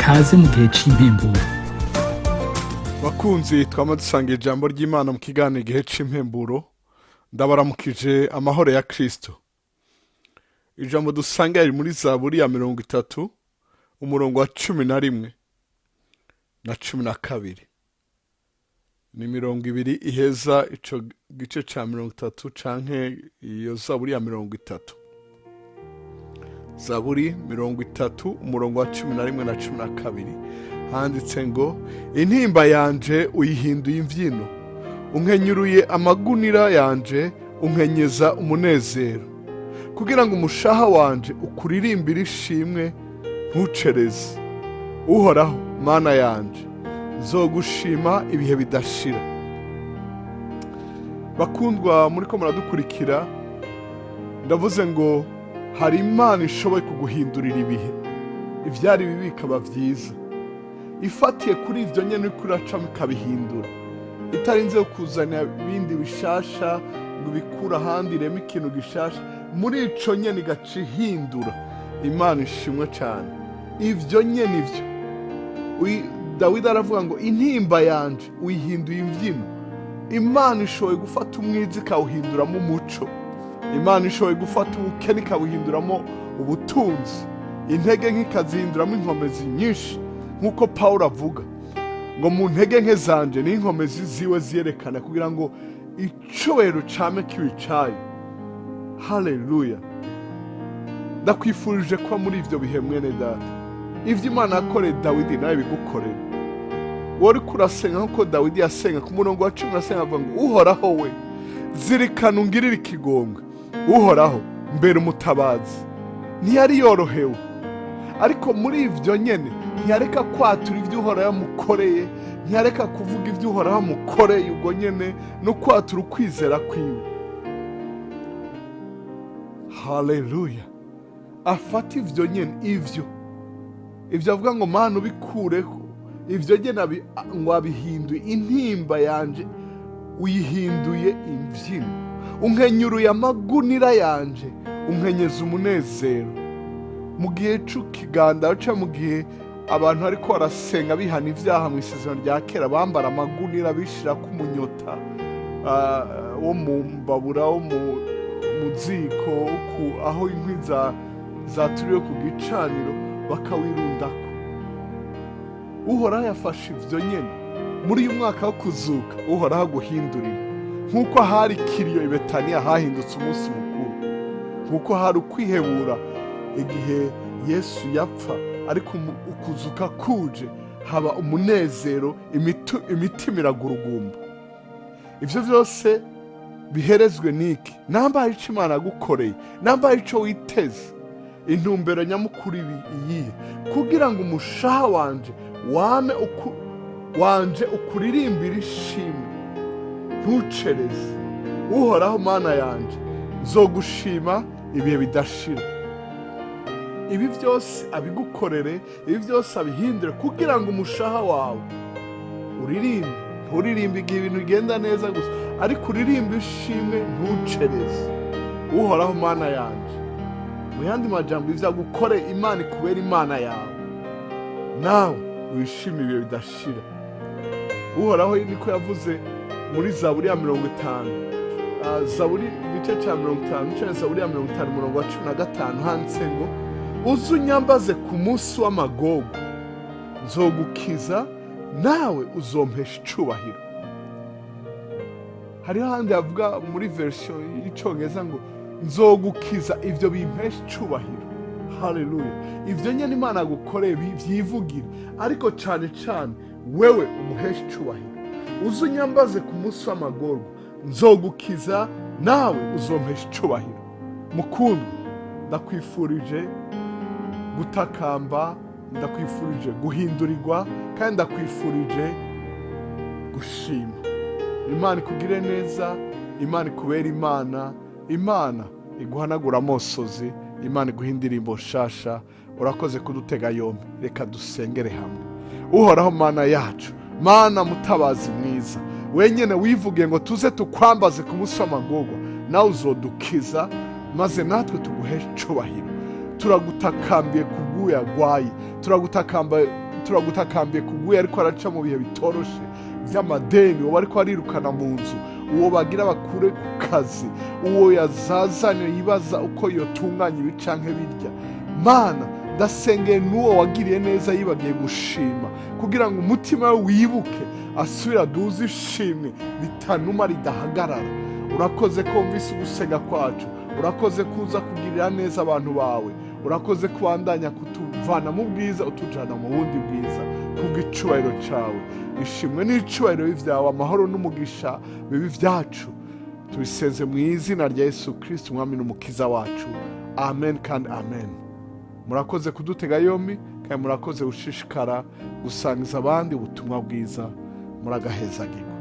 kaze mu gihe cy'impemburo. Bakunzi twama dusanga ijambo ry'Imana mu kiganiro igihe cy'impemburo, ndabaramukije amahoro ya Kristo. Ijambo dusanga riri muri Zaburi ya 30 umurongo wa 11 na 12. Ni 20 iheza ico gice ca 30 canke iyo Zaburi ya 30. Zaburi 30 umurongo wa 11 na 12 handitse ngo, intimba yanje uyihinduye imvyino, unkenyuruye amagunira yanje unkenyeza umunezero, kugira ngo umushaha wanje ukuririmbire ishimwe ntucereze. Uhoraho Mana yanje, nzogushima ibihe bidashira. Bakundwa muriko muradukurikira, ndavuze ngo hari Imana ishoboye kuguhindurira ibihe, ivyari bibi bikaba vyiza, ifatiye kuri ivyo nyene uriko uracamo ikabihindura, itarinze kuzana ibindi bishasha ngo bikura ahandi ireme ikintu gishasha, muri ico nyene igaca ihindura. Imana ishimwe cane. Ivyo nyene ivyo Dawidi aravuga ngo, intimba yanje uyihinduye imvyino. Imana ishoboye gufata umwiza ikawuhinduramo umuco, Imana ishoboye gufata ubukene ikawuhinduramo ubutunzi, intege nke ikazihinduramo inkomezi nyinshi, nk'uko Pawulo avuga ngo mu ntege nke zanje ni inkomezi ziwe ziyerekana, kugira ngo icubahiro came kibe icayo. Haleluya. Ndakwifurije kuba muri ivyo bihe mwene data. Ivyo Imana yakoreye Dawidi nawe bigukorere. Wari kurasenga nk'uko Dawidi yasenga ku murongo wa 10 asenga avuga ngo, Uhoraho we, zirikana ungirire ikigongwe. Uhoraho mbere umutabazi. Ntiyari yorohewe, ariko muri ivyo nyene ntiyareka kwatura ivyo Uhoraho yamukoreye, ntiyareka kuvuga ivyo Uhoraho yamukoreye ubwo nyene no kwatura ukwizera kwiwe. Haleluya. Afata ivyo nyene, ivyo avuga ngo, Mana ubikureho, ivyo nyene ngo abihinduye. Intimba yanje uyihinduye imvyino, unkenyuruye amagunira yanje unkenyeza umunezero. Mu gihe c'ikigandaro ca mu gihe abantu ariko barasenga bihana ivyaha mu isezerano rya kera, bambara amagunira bishirako umunyota wo mu mbabura, wo mu ziko, aho inkwi zaturiwe ku gicaniro bakawirundako. Uhoraho yafashe ivyo nyene muri uyu mwaka wo kuzuka. Uhoraho aguhindurira, nk'uko hari kiriyo i Betaniya hahindutse umunsi mukuru, nk'uko hari ukwihebura igihe Yesu yapfa, ariko ukuzuka kuje haba umunezero, imitima iragurugumba. Ivyo vyose biherezwe n'iki? Nambaye ico Imana yagukoreye, nambaye ico witeze. Intumbero nyamukuru iyihe? Kugira ngo umushaha wanje ukuririmbire ishimwe ntucereze. Uhoraho Mana yanje, nzogushima ibihe bidashira. Ibi vyose abigukorere, ibi vyose abihindure kugira ngo umushaha wawe uririmbe. Nturirimbe igihe ibintu bigenda neza gusa, ariko uririmbe ishimwe ntucereze. Uhoraho Mana yanje, mu yandi majambo ivyo agukoreye, Imana ikubera Imana yawe, nawe wishime ibihe bidashira. Uhoraho niko yavuze muri Zaburi ya 50, Zaburi igice ca 50 canke Zaburi ya 50 umurongo wa 15 handitse ngo, uzunyambaze ku munsi w'amagogo, nzogukiza nawe uzompesha icubahiro. Hariho ahandi havuga muri version y'icongereza ngo, nzogukiza ivyo bimpesha icubahiro. Haleluya. Ivyo nyene Imana yagukoreye vyivugire, ariko cane cane wewe umuhesha icubahiro. Uzunyambaze ku munsi w'amagorwa, nzogukiza nawe uzompesha icubahiro. Mukundwa, ndakwifurije gutakamba, ndakwifurije guhindurirwa, kandi ndakwifurije gushima. Imana ikugire neza, Imana ikubera Imana, Imana iguhanagura amosozi, Imana iguha indirimbo nshasha. Urakoze kudutega yombi. Reka dusengere hamwe. Uhoraho Mana yacu, Mana mutabazi mwiza, wenyene wivugiye ngo tuze tukwambaze ku munsi w'amagorwa, nawe uzodukiza, maze natwe tuguheshe icubahiro. Turagutakambiye kubw'uyu agwaye, turagutakamba turagutakambiye kuguye ariko araca mu bihe bitoroshe by'amadeni, uwo bariko barirukana mu nzu, uwo bagira bakure ku kazi, uwo yazazanye yibaza uko yotunganya ibi canke birya. Mana, ndasengeye n'uwo wagiriye neza yibagiye gushima, kugira ngo umutima we wibuke asubira aduze ishimwe ritanuma ridahagarara. Urakoze ko wumvise ugusenga kwacu, urakoze kuza kugirira neza abantu bawe, urakoze kubandanya kutuvana mu bwiza utujana mu bundi bwiza kubw'icubahiro cawe. Ishimwe n'icubahiro bivyawe, amahoro n'umugisha bibi vyacu tubisenze mu izina rya Yesu Kristo umwami n'umukiza wacu, amen kandi amen. Murakoze kudutega yombi kandi murakoze gushishikara gusangiza abandi ubutumwa bwiza. Muragahezagirwa.